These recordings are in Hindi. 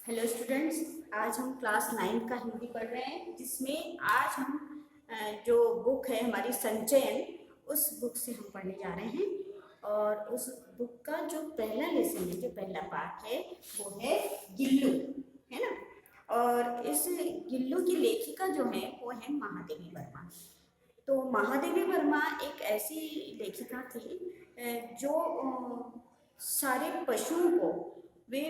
हेलो स्टूडेंट्स, आज हम क्लास 9 का हिंदी पढ़ रहे हैं, जिसमें आज हम जो बुक है हमारी संचयन, उस बुक से हम पढ़ने जा रहे हैं। और उस बुक का जो पहला लेसन है, जो पहला पाठ है, वो है गिल्लू, है ना। और इस गिल्लू की लेखिका जो है वो है महादेवी वर्मा। तो महादेवी वर्मा एक ऐसी लेखिका थी जो सारे पशुओं को वे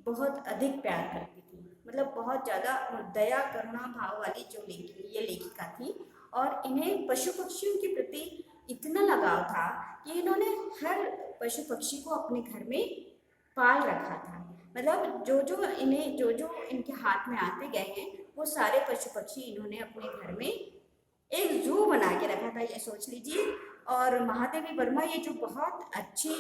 बहुत अधिक प्यार करती थी। मतलब बहुत ज़्यादा दया करुणा भाव वाली जो ये लेखिका थी। और इन्हें पशु पक्षियों के प्रति इतना लगाव था कि इन्होंने हर पशु पक्षी को अपने घर में पाल रखा था। मतलब जो जो इनके हाथ में आते गए हैं, वो सारे पशु पक्षी इन्होंने अपने घर में एक जू बना के रखा था, ये सोच लीजिए। और महादेवी वर्मा ये जो बहुत अच्छी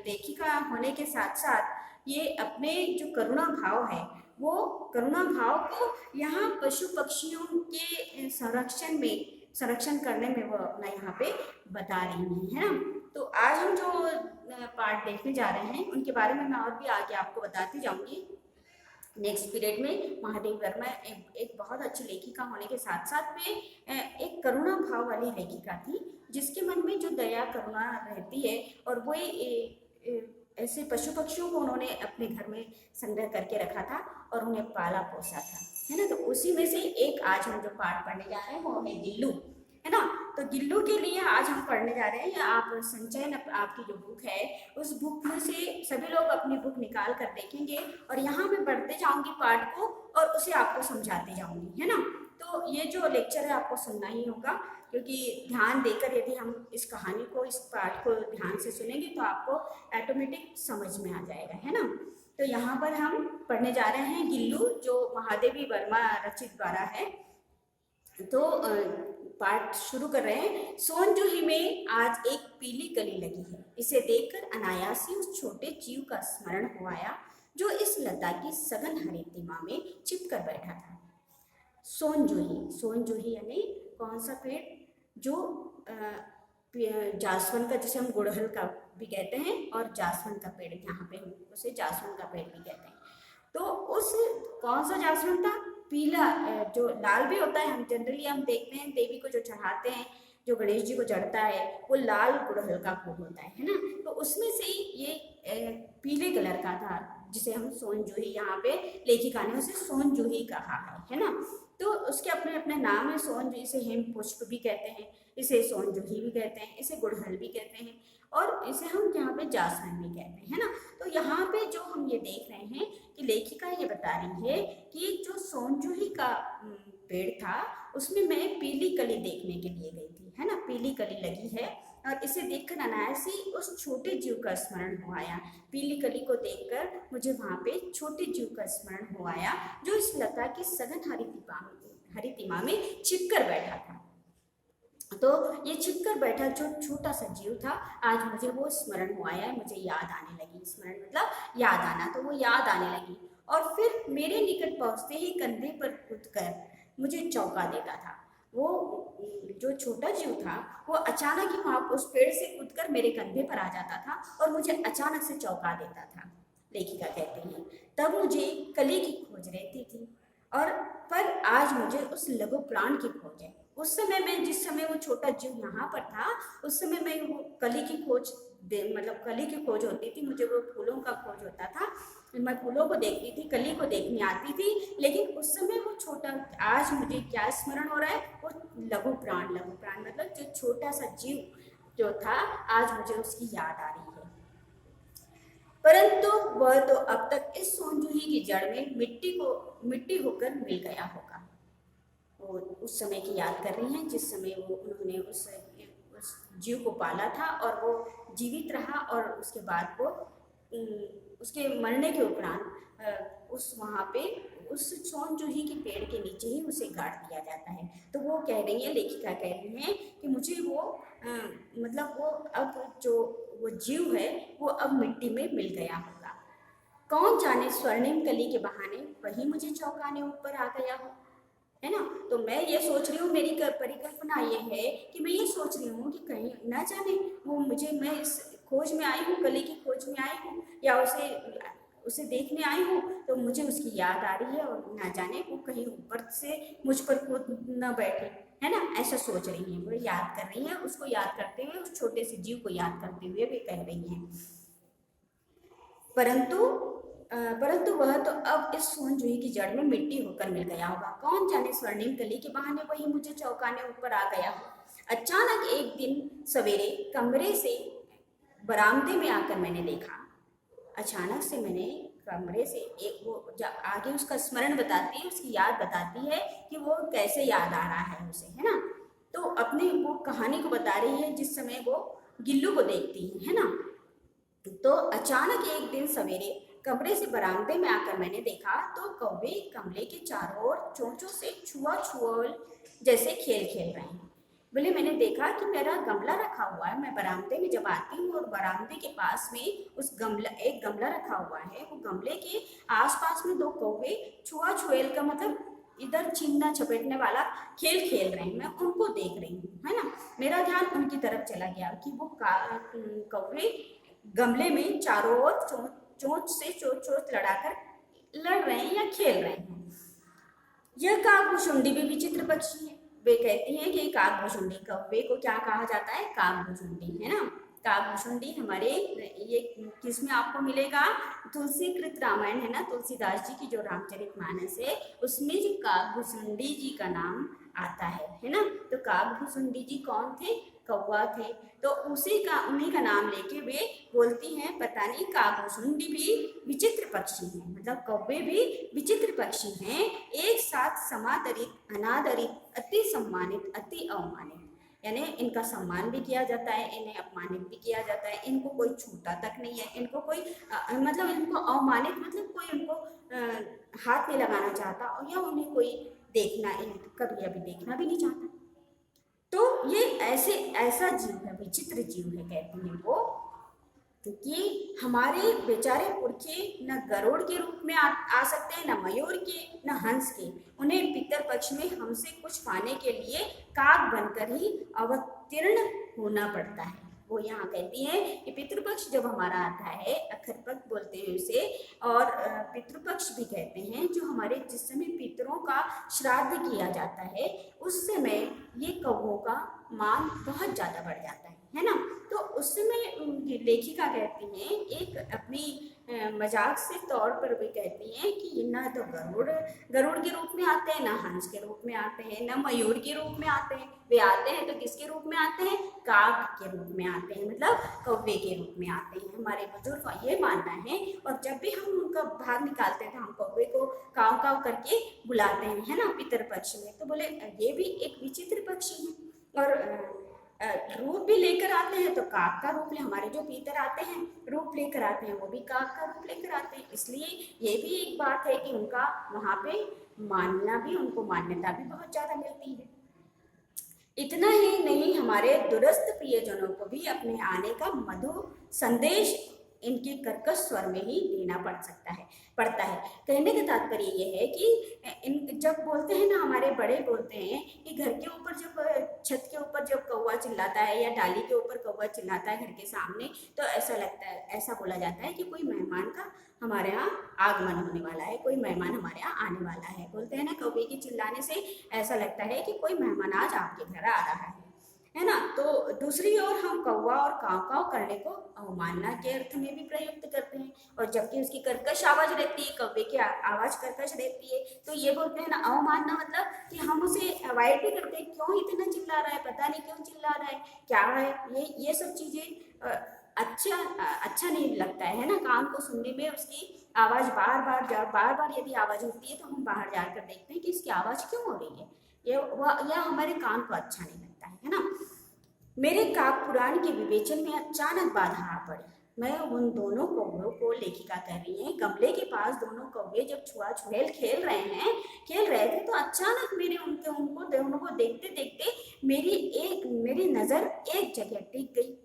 लेखिका होने के साथ साथ ये अपने जो करुणा भाव है, वो करुणा भाव को यहाँ पशु पक्षियों के संरक्षण करने में वो अपना यहाँ पे बता रही है ना। तो आज हम जो पार्ट देखने जा रहे हैं, उनके बारे में मैं और भी आगे आपको बताती जाऊंगी नेक्स्ट पीरियड में। महादेवी वर्मा एक बहुत अच्छी लेखिका होने के साथ साथ में एक करुणा भाव वाली लेखिका थी, जिसके मन में जो दया करुणा रहती है। और वो ऐसे पशु पक्षियों को उन्होंने अपने घर में संग्रह करके रखा था और उन्हें पाला पोसा था, है ना। तो उसी में से एक आज हम जो पाठ पढ़ने जा रहे हैं वो है गिल्लू, है ना। तो गिल्लू के लिए आज हम पढ़ने जा रहे हैं। आप संचयन आपकी जो बुक है, उस बुक में से सभी लोग अपनी बुक निकाल कर देखेंगे और यहाँ मैं पढ़ते जाऊंगी पाठ को और उसे आपको समझाते जाऊंगी, है ना। तो ये जो लेक्चर है आपको सुनना ही होगा, क्योंकि ध्यान देकर यदि हम इस कहानी को, इस पाठ को ध्यान से सुनेंगे तो आपको ऑटोमेटिक समझ में आ जाएगा, है ना। तो यहाँ पर हम पढ़ने जा रहे हैं गिल्लू, जो महादेवी वर्मा रचित द्वारा है। तो पाठ शुरू कर रहे हैं। सोनजूही में आज एक पीली कली लगी है। इसे देखकर अनायास ही उस छोटे जीव का स्मरण हो आया जो इस लता की सघन हरितिमा में छिपकर बैठा था। सोनजूही यानी कौन सा पेड़? जो जासवन का, जिसे हम गुड़हल का भी कहते हैं, और जासवन का पेड़, यहाँ पे हम उसे जासवन का पेड़ भी कहते हैं। तो उस कौन सा जासवन था? पीला, जो लाल भी होता है। हम जनरली हम देखते हैं देवी को जो चढ़ाते हैं, जो गणेश जी को चढ़ता है, वो लाल गुड़हल का फूल होता है ना। तो उसमें से ही ये पीले कलर का था, जिसे हम सोनजूही, यहाँ पे लेखिका ने उसे सोनजूही कहा है ना। तो उसके अपने अपने नाम है। सोनजूही, इसे हेम पुष्प भी कहते हैं, इसे सोनजूही भी कहते हैं, इसे गुड़हल भी कहते हैं, और इसे हम यहाँ पे जासवन भी कहते हैं, है ना। तो यहाँ पे जो हम ये देख रहे हैं कि लेखिका ये बता रही है कि जो सोनजूही का पेड़ था, उसमें मैं पीली कली देखने के लिए गई थी, है ना। पीली कली लगी है और इसे देखकर अनायास ही उस छोटे जीव का स्मरण हो आया। पीली कली को देखकर मुझे वहां पे छोटे जीव का स्मरण हो आया जो इस लता की सघन हरितिमा में छिपकर बैठा था। तो ये छिपकर बैठा जो छोटा सा जीव था, आज मुझे वो स्मरण हो आया, मुझे याद आने लगी। स्मरण मतलब याद आना, तो वो याद आने लगी और फिर मेरे निकट पहुंचते ही कंधे पर कूदकर मुझे चौंका देता था। वो जो छोटा जीव था, वो अचानक ही वहां उस पेड़ से कूदकर मेरे कंधे पर आ जाता था और मुझे अचानक से चौंका देता था। लेखिका कहती है, तब मुझे कली की खोज रहती थी, और पर आज मुझे उस लघु प्राण की खोज है। उस समय मैं, जिस समय वो छोटा जीव यहाँ पर था, उस समय मैं वो कली की खोज मतलब कली की खोज होती थी, मुझे वो फूलों का खोज होता था। मैं फूलों को देखती थी, कली को देखने आती थी, लेकिन उस समय वो छोटा, आज मुझे क्या स्मरण हो रहा है? वो लघु प्राण मतलब जो छोटा सा जीव जो था, आज मुझे उसकी याद आ रही है। परंतु वह तो अब तक इस सोनजूही की जड़ में मिट्टी होकर मिल गया होगा। वो उस समय की याद कर रही हैं जिस समय वो उन्होंने उस जीव को पाला था और वो जीवित रहा, और उसके बाद वो उसके मरने के उपरांत उस वहाँ पे उस सोनजूही के पेड़ के नीचे ही उसे गाड़ दिया जाता है। तो वो कह रही है, लेखिका कह रही है कि मुझे वो मतलब वो अब जो वो जीव है वो अब मिट्टी में मिल गया होगा। कौन जाने स्वर्णिम कली के बहाने वही मुझे चौंकाने ऊपर आ गया हो, है ना। तो मैं ये सोच रही हूँ, मेरी परिकल्पना ये है कि मैं ये सोच रही हूँ कि कहीं ना जाने वो मुझे, मैं इस खोज में आई हूँ, कली की खोज में आई हूँ, या उसे देखने आई हूँ तो मुझे उसकी याद आ रही है और ना जाने वो कहीं ऊपर से मुझ पर कूद न बैठे, है ना, ऐसा सोच रही है। वो याद कर रही है, उसको याद करते हुए, उस छोटे से जीव को याद करते हुए वे कह रही हैं। परंतु वह तो अब इस सोन जूही की जड़ में मिट्टी होकर मिल गया होगा। कौन जाने स्वर्णिम कली के बहाने वही मुझे चौंकाने ऊपर आ गया हो। अचानक एक दिन सवेरे कमरे से बरामदे में आकर मैंने देखा, अचानक से मैंने कमरे से एक वो आगे उसका स्मरण बताती है, उसकी याद बताती है कि वो कैसे याद आ रहा है उसे, है ना। तो अपने वो कहानी को बता रही है जिस समय वो गिल्लू को देखती है ना। तो अचानक एक दिन सवेरे कमरे से बरामदे में आकर मैंने देखा तो कौवे कमरे के चारों ओर चोंचों से छुआ जैसे खेल खेल रहे हैं। बोले मैंने देखा कि मेरा गमला रखा हुआ है, मैं बरामदे में जब आती हूँ और बरामदे के पास में एक गमला रखा हुआ है, वो गमले के आसपास में दो कौवे छुआ छुएल का मतलब इधर छीनना झपेटने वाला खेल खेल रहे हैं। मैं उनको देख रही हूँ, है ना। मेरा ध्यान उनकी तरफ चला गया कि वो कौवे गमले में चारों ओर चोंच से चोंच लड़ाकर लड़ रहे हैं या खेल रहे हैं। यह काकभुशुंडी भी विचित्र पक्षी है। वे कहती हैं कि काकभुशुंडी कौवे को क्या कहा जाता है, काकभुशुंडी, है ना। काकभुशुंडी हमारे ये किसमें आपको मिलेगा, तुलसी कृत रामायण है ना, तुलसीदास जी की जो रामचरितमानस है उसमें जो काकभुशुंडी जी का नाम आता है ना। तो काकभुशुंडी जी कौन थे, कौवा थे। तो उन्हीं का नाम लेके वे बोलती हैं, पता नहीं काकभुशुंडी भी विचित्र पक्षी हैं, मतलब कौवे भी विचित्र पक्षी हैं, एक साथ समादरित, अनादरित, अति सम्मानित, अति अवमानित। यानी इनका सम्मान भी किया जाता है, इन्हें अपमानित भी किया जाता है, इनको कोई छूता तक नहीं है, इनको कोई मतलब इनको अवमानित मतलब कोई उनको हाथ नहीं लगाना चाहता और या उन्हें कोई देखना कभी अभी देखना भी नहीं चाहता। तो ये ऐसा जीव है, विचित्र जीव है कहते हैं वो, क्योंकि हमारे बेचारे पुरखे न गरुड़ के रूप में आ सकते हैं, न मयूर के, न हंस के। उन्हें पितर पक्ष में हमसे कुछ पाने के लिए काग बनकर ही अवतीर्ण होना पड़ता है। वो यहाँ कहती है कि पितृपक्ष जब हमारा आता है, अखर पक्ष बोलते हैं उसे, और पितृपक्ष भी कहते हैं, जो हमारे जिस समय पितरों का श्राद्ध किया जाता है उस समय ये कौवों का मान बहुत ज़्यादा बढ़ जाता है ना। तो उस समय लेखिका कहती हैं, एक अपनी मजाक से तौर पर भी कहती हैं कि ना तो गरुड़ के रूप में आते हैं, ना हंस के रूप में आते हैं, ना मयूर के रूप में आते हैं। वे आते हैं तो किसके रूप में आते हैं, काग के रूप में आते हैं, मतलब कौवे के रूप में आते हैं। हमारे बुजुर्ग का ये मानना है, और जब भी हम उनका भाग निकालते हैं तो हम कौवे को काव काव करके बुलाते हैं, है ना, पितृपक्ष में। तो बोले ये भी एक विचित्र पक्षी है, और रूप भी लेकर आते हैं तो काग का रूप ले, हमारे जो पितर आते हैं रूप लेकर आते हैं वो भी काग का रूप लेकर आते हैं। इसलिए ये भी एक बात है कि उनका वहाँ पे मानना भी, उनको मान्यता भी बहुत ज़्यादा मिलती है। इतना ही नहीं, हमारे दूरस्थ प्रियजनों को भी अपने आने का मधुर संदेश इनके कर्कश स्वर में ही देना पड़ता है। कहने का तात्पर्य ये है कि इन जब बोलते हैं ना, हमारे बड़े बोलते हैं कि घर के ऊपर जब छत के ऊपर जब कौवा चिल्लाता है या डाली के ऊपर कौवा चिल्लाता है घर के सामने, तो ऐसा लगता है, ऐसा बोला जाता है कि कोई मेहमान का हमारे यहाँ आगमन होने वाला है, कोई मेहमान हमारे यहाँ आने वाला है। बोलते हैं ना, कौवे के चिल्लाने से ऐसा लगता है कि कोई मेहमान आज आपके घर आ रहा है ना। तो दूसरी ओर हम कौवा और काव काव करने को अवमानना के अर्थ में भी प्रयुक्त करते हैं, और जबकि उसकी कर्कश आवाज रहती है, कौवे की आवाज कर्कश रहती है, तो ये बोलते हैं ना अवमानना, मतलब कि हम उसे अवॉइड भी करते हैं, क्यों इतना चिल्ला रहा है, पता नहीं क्यों चिल्ला रहा है, क्या है ये सब चीजें अच्छा नहीं लगता है ना, कान को सुनने में। उसकी आवाज बार बार यदि आवाज होती है तो हम बाहर जाकर देखते हैं कि इसकी आवाज क्यों हो रही है, यह हमारे कान को अच्छा नहीं लगता है ना। मेरे काक पुराण के विवेचन में अचानक बाधा आ पड़ी। मैं उन दोनों कौवों को, लेखिका कह रही है, गमले के पास दोनों कौवे जब छुआ छुएल खेल रहे थे तो अचानक उनको दोनों को देखते देखते मेरी नजर एक जगह टिक गई,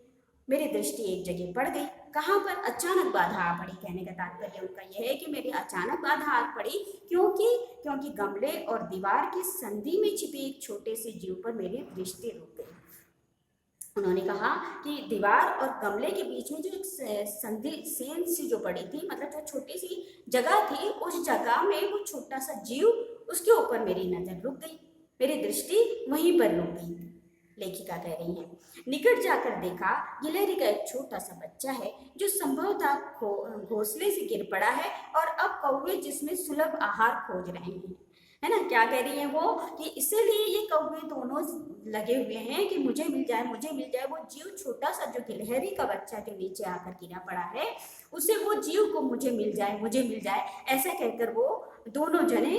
मेरी दृष्टि एक जगह पड़ गई। कहाँ पर अचानक बाधा आ पड़ी, कहने का तात्पर्य उनका यह है कि मेरी अचानक बाधा आ पड़ी क्योंकि गमले और दीवार की संधि में छिपे एक छोटे से जीव पर मेरी दृष्टि रुक गई। उन्होंने कहा कि दीवार और गमले के बीच में जो एक संधि सेंध सी जो पड़ी थी, मतलब जो छोटी सी जगह थी, उस जगह में वो छोटा सा जीव, उसके ऊपर मेरी नजर रुक गई, मेरी दृष्टि वहीं पर रुक गई। लेखिका कह रही है, निकट जाकर देखा, गिलहरी का एक छोटा सा बच्चा है जो संभवतः घोंसले से गिर पड़ा है और अब कौवे जिसमें सुलभ आहार खोज रहे हैं। है ना, क्या कह रही है वो, कि इसीलिए ये कौवे दोनों लगे हुए हैं कि मुझे मिल जाए, मुझे मिल जाए। वो जीव छोटा सा जो गिलहरी का बच्चा जो नीचे आकर गिरा पड़ा है, उसे वो जीव को मुझे मिल जाए, मुझे मिल जाए, ऐसा कहकर वो दोनों जने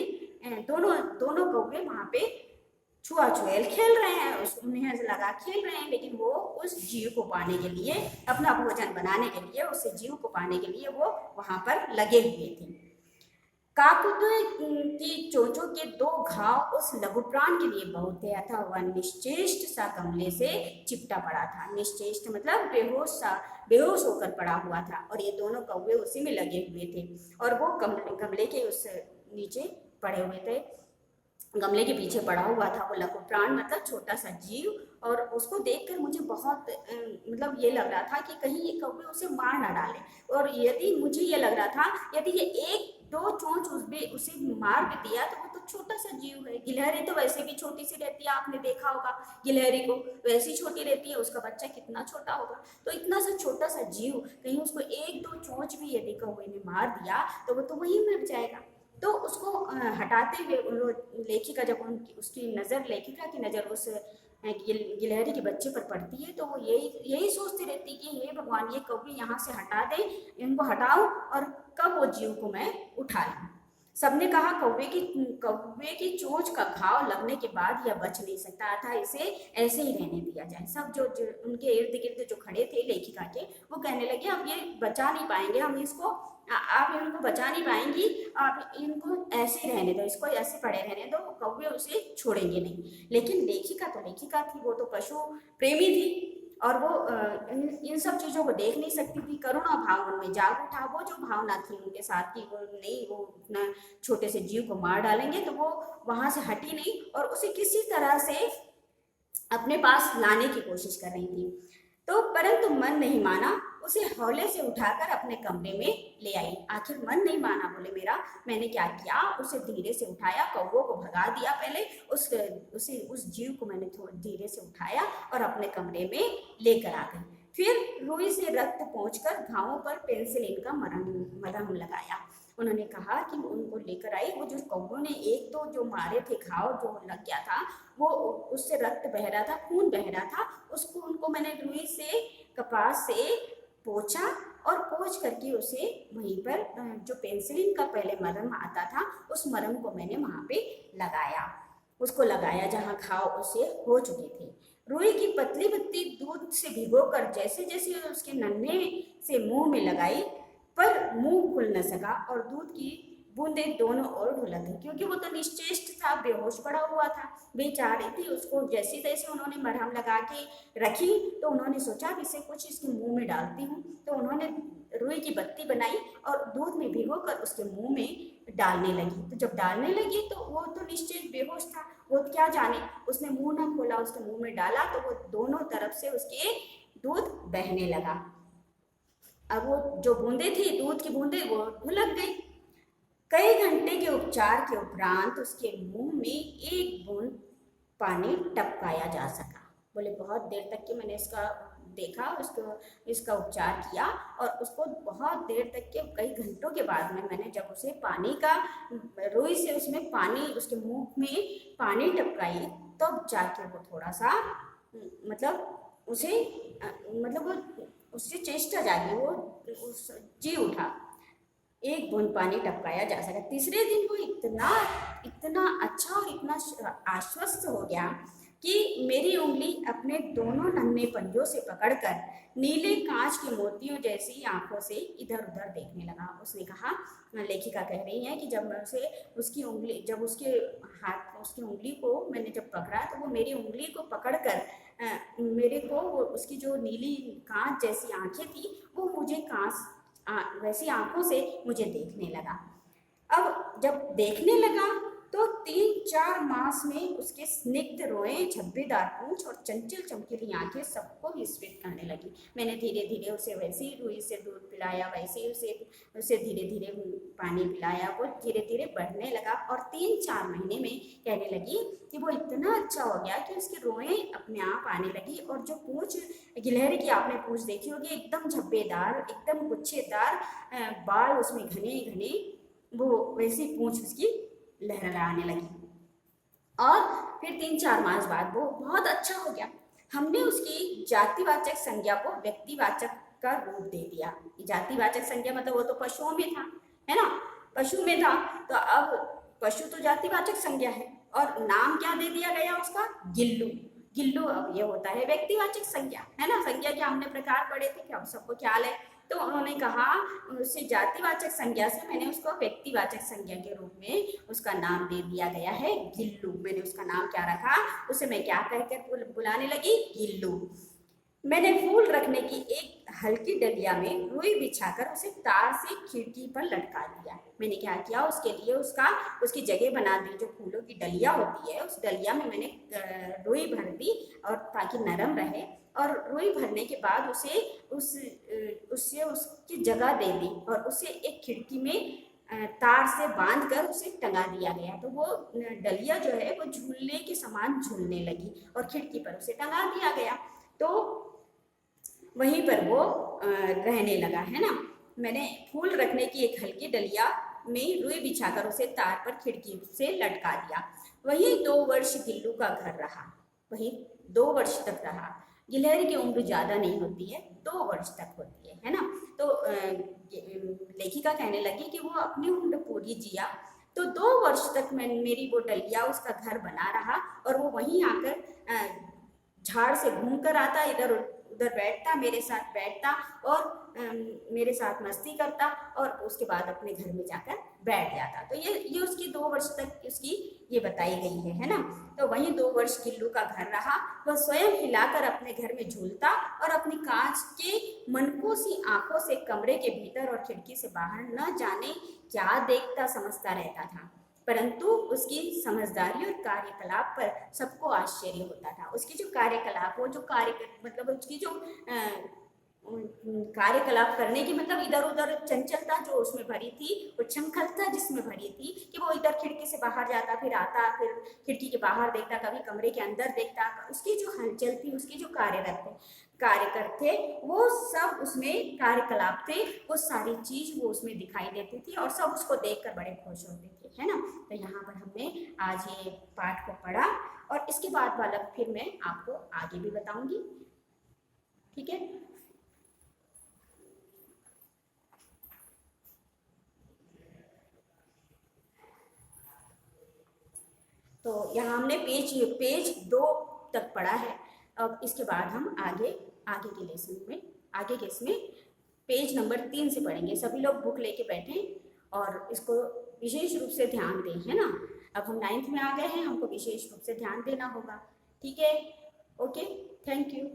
दोनों दोनों कौवे वहां पे छुआछुएल खेल रहे हैं, उन्हें लगा खेल रहे हैं, लेकिन वो उस जीव को पाने के लिए, अपना भोजन बनाने के लिए, उस जीव को पाने के लिए वो वहां पर लगे हुए थे। काकतुए की चोंचों के दो घाव उस लघु प्राण के लिए बहुत थे, अतः वह निश्चेष्ट सा गमले से चिपटा पड़ा था। निश्चेष्ट मतलब बेहोश होकर पड़ा हुआ था, और ये दोनों कौवे उसी में लगे हुए थे, और वो गमले के उस नीचे पड़े हुए थे, गमले के पीछे पड़ा हुआ था वो लघु प्राण, मतलब छोटा सा जीव। और उसको देखकर मुझे बहुत मतलब ये लग रहा था कि कहीं ये कौवे उसे मार ना डाले, और यदि मुझे ये लग रहा था यदि ये एक दो चोंच उसे मार भी दिया तो वो तो छोटा सा जीव है। गिलहरी तो वैसे भी छोटी सी रहती है, आपने देखा होगा गिलहरी को, वैसी छोटी रहती है, उसका बच्चा कितना छोटा होगा। तो इतना सा छोटा सा जीव, कहीं उसको एक दो चोंच भी यदि कौवे ने मार दिया तो वो तो वही मर जाएगा। तो उसको हटाते हुए लेखिका, जब लेखिका की नज़र उस गिलहरी के बच्चे पर पड़ती है, तो वो यही सोचती रहती है कि हे भगवान, ये कौवे यहाँ से हटा दे, इनको हटाओ और कब वो जीव को मैं उठा लूँ। सबने कहा कौवे की चोंच का घाव लगने के बाद यह बच नहीं सकता था, इसे ऐसे ही रहने दिया जाए। सब जो उनके इर्द गिर्द जो खड़े थे लेखिका के, वो कहने लगे अब ये बचा नहीं पाएंगे, हम इसको, आप इनको बचा नहीं पाएंगी, आप इनको ऐसे रहने दो, इसको ऐसे पड़े रहने दो, कौवे उसे छोड़ेंगे नहीं। लेकिन लेखिका तो लेखिका थी, वो तो पशु प्रेमी थी, और वो इन सब चीज़ों को देख नहीं सकती थी। करुणा भाव उनमें जाग उठा, वो जो भावना थी उनके साथ की, वो नहीं, वो इतना छोटे से जीव को मार डालेंगे, तो वो वहां से हटी नहीं और उसे किसी तरह से अपने पास लाने की कोशिश कर रही थी। तो परंतु मन नहीं माना, उसे हौले से उठाकर अपने कमरे में ले आई। आखिर मन नहीं माना, बोले मेरा, मैंने क्या किया, उसे धीरे से उठाया, कौवों को भगा दिया पहले, उस जीव को मैंने थोड़ा धीरे से उठाया और अपने कमरे में लेकर आ गई। फिर रुई से रक्त पोंछकर घावों पर पेंसिलिन का मरहम लगाया। उन्होंने कहा कि उनको लेकर आई, वो जो कौवों ने एक तो जो मारे थे घाव जो लग गया था, वो उससे रक्त बह रहा था, खून बह रहा था, उसको उनको मैंने रुई से, कपास से पोंछा, और पोंछ करके उसे वहीं पर जो पेंसिलिन का पहले मरहम आता था, उस मरहम को मैंने वहां पे लगाया, उसको लगाया जहाँ घाव उसे हो चुके थे। रुई की पतली पत्ती दूध से भिगोकर जैसे जैसे उसके नन्हे से मुंह में लगाई, पर मुंह खुल न सका और दूध की बूंदें दोनों ओर ढुलक गई, क्योंकि वो तो निश्चेष्ट था, बेहोश पड़ा हुआ था। बेचारी थी, उसको जैसे तैसे उन्होंने मरहम लगा के रखी, तो उन्होंने सोचा अब इसे कुछ इसके मुंह में डालती हूँ, तो उन्होंने रुई की बत्ती बनाई और दूध में भिगोकर उसके मुंह में डालने लगी। तो जब डालने लगी तो वो तो निश्चित बेहोश था, वो क्या जाने, उसने मुंह ना खोला, उसके मुंह में डाला तो वो दोनों तरफ से उसके दूध बहने लगा। अब वो जो बूंदे थी, दूध की बूंदे, वो ढुलक गई। कई घंटे के उपचार के उपरांत उसके मुंह में एक बूंद पानी टपकाया जा सका। बोले बहुत देर तक के मैंने इसका देखा, इसका उपचार किया, और उसको बहुत देर तक के, कई घंटों के बाद में मैंने जब उसे पानी का, रुई से उसमें पानी, उसके मुंह में पानी टपकाई, तब जाके वो थोड़ा सा मतलब उसे मतलब वो उससे चेष्टा जागी, वो जी उठा, एक बूंद पानी टपकाया जा सका। तीसरे दिन वो इतना इतना अच्छा और इतना आश्वस्त हो गया कि मेरी उंगली अपने दोनों नन्हे पंजों से पकड़कर नीले कांच के मोतियों जैसी आंखों से इधर उधर देखने लगा। उसने कहा, लेखिका कह रही है कि जब मैं उसे उसकी उंगली को मैंने जब पकड़ा, तो वो मेरी उंगली को पकड़कर मेरे को उसकी जो नीली कांच जैसी आंखें थी, वो मुझे वैसी आंखों से मुझे देखने लगा। अब जब देखने लगा तो 3-4 मास में उसके स्निग्ध रोएं, झब्बेदार पूंछ और चंचल चमकीली आंखें सबको विस्मित करने लगी। मैंने धीरे धीरे उसे वैसे ही रुई से दूध पिलाया, वैसे ही उसे धीरे धीरे पानी पिलाया। वो धीरे धीरे बढ़ने लगा और 3-4 महीने में कहने लगी कि वो इतना अच्छा हो गया कि उसकी रोएं अपने आप आने लगी। और जो पूंछ, गिलहरी की आपने पूंछ देखी होगी, एकदम झब्बेदार, एकदम गुच्छेदार बाल उसमें घने घने, वो वैसी पूंछ उसकी लहराने लगी। और फिर 3-4 मास बाद वो बहुत अच्छा हो गया। हमने उसकी जातिवाचक संज्ञा को व्यक्तिवाचक का रूप दे दिया। जातिवाचक संज्ञा मतलब वो तो पशुओं में था, है ना, पशु में था, तो अब पशु तो जातिवाचक संज्ञा है। और नाम क्या दे दिया गया उसका? गिल्लू। गिल्लू अब ये होता है व्यक्तिवाचक संज्ञा, है ना। संज्ञा के हमने प्रकार पढ़े थे, क्या सबको ख्याल है? तो उन्होंने कहा उसे जातिवाचक संज्ञा से मैंने उसको व्यक्तिवाचक संज्ञा के रूप में उसका नाम दे दिया गया है गिल्लू। मैंने उसका नाम क्या रखा? उसे मैं क्या कहकर बुलाने लगी? गिल्लू। मैंने फूल रखने की एक हल्की डलिया में रुई बिछाकर उसे तार से खिड़की पर लटका दिया। मैंने क्या किया? उसके लिए उसकी जगह बना दी। जो फूलों की डलिया होती है, उस डलिया में मैंने रुई भर दी, और ताकि नरम रहे। और रुई भरने के बाद उसे उसकी जगह दे दी, और उसे एक खिड़की में तार से बांधकर उसे टंगा दिया गया। तो वो डलिया जो है वो झूलने के समान झूलने लगी, और खिड़की पर उसे टंगा दिया गया। तो वहीं पर वो रहने लगा, है ना। मैंने फूल रखने की एक हल्की डलिया में रुई बिछाकर उसे तार पर खिड़की से लटका दिया। वही 2 वर्ष गिल्लू का घर रहा, वही 2 वर्ष तक रहा। गिलहरी की उम्र ज़्यादा नहीं होती है, 2 वर्ष तक होती है ना। तो लेखिका कहने लगी कि वो अपनी उम्र पूरी जिया, तो 2 वर्ष तक मेरी वो डलिया उसका घर बना रहा, और वो वहीं आकर झाड़ से घूम कर आता, इधर उधर बैठता, मेरे साथ बैठता, और मेरे साथ मस्ती करता, और उसके बाद अपने घर में जाकर बैठ जाता। तो ये उसकी 2 वर्ष तक उसकी ये बताई गई है ना। तो वहीं 2 वर्ष गिल्लू का घर रहा। वह स्वयं हिलाकर अपने घर में झूलता, और अपनी कांच के मनकों सी आंखों से कमरे के भीतर और खिड़की से बाहर न जाने क्या देखता समझता रहता था। परंतु उसकी समझदारी और कार्यकलाप पर सबको आश्चर्य होता था। उसकी जो कार्यकलाप, वो जो मतलब उसकी जो कार्यकलाप करने की, मतलब इधर उधर चंचलता जो उसमें भरी थी, उच्छृंखलता जिसमें भरी थी, कि वो इधर खिड़की से बाहर जाता, फिर आता, फिर खिड़की के बाहर देखता, कभी कमरे के अंदर देखता। उसकी जो हलचल थी, उसकी जो कार्यकर थे, वो सब उसमें कार्यकलाप थे, वो सारी चीज वो उसमें दिखाई देती थी, और सब उसको देखकर बड़े खुश होते थे, है ना। तो यहाँ पर हमने आज ये पाठ को पढ़ा, और इसके बाद वाला फिर मैं आपको आगे भी बताऊंगी, ठीक है। तो यहाँ हमने पेज 2 तक पढ़ा है। अब इसके बाद हम आगे के लेसन में, आगे के इसमें पेज नंबर 3 से पढ़ेंगे। सभी लोग बुक लेके बैठें और इसको विशेष रूप से ध्यान दें, है ना। अब हम 9th में आ गए हैं, हमको विशेष रूप से ध्यान देना होगा, ठीक है। Okay, thank you.